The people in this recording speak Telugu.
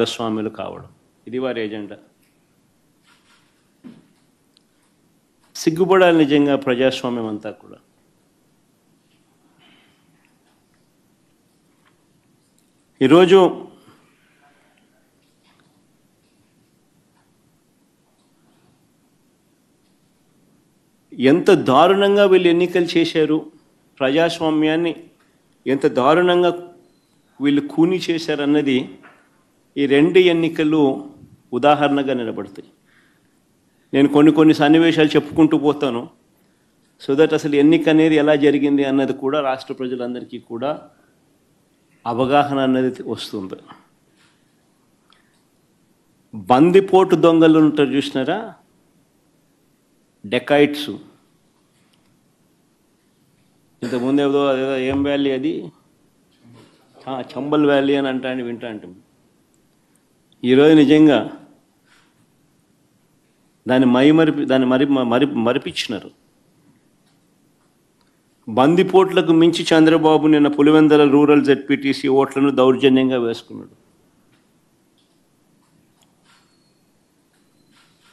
భాగస్వాములు కావడం, ఇది వారి ఎజెండా. సిగ్గుపడాలి నిజంగా ప్రజాస్వామ్యం అంతా కూడా. ఈరోజు ఎంత దారుణంగా వీళ్ళు ఎన్నికలు చేశారు, ప్రజాస్వామ్యాన్ని ఎంత దారుణంగా వీళ్ళు కూని చేశారన్నది ఈ రెండు ఎన్నికలు ఉదాహరణగా నిలబడతాయి. నేను కొన్ని సన్నివేశాలు చెప్పుకుంటూ పోతాను, సో దట్ అసలు ఎన్నిక అనేది ఎలా జరిగింది అన్నది కూడా రాష్ట్ర ప్రజలందరికీ కూడా అవగాహన అన్నది వస్తుంది. బందిపోటు దొంగలు ఉంటారు చూసినారా, డెకాయిట్స్. ఇంతకుముందు ఏదో ఏం వ్యాలీ అది, చంబల్ వ్యాలీ అని వింటా అంటాం. ఈరోజు నిజంగా దాన్ని మరిపించినారు. బందిపోట్లకు మించి చంద్రబాబు నిన్న పులివెందుల రూరల్ జెడ్పీటీసీ ఓట్లను దౌర్జన్యంగా వేసుకున్నాడు.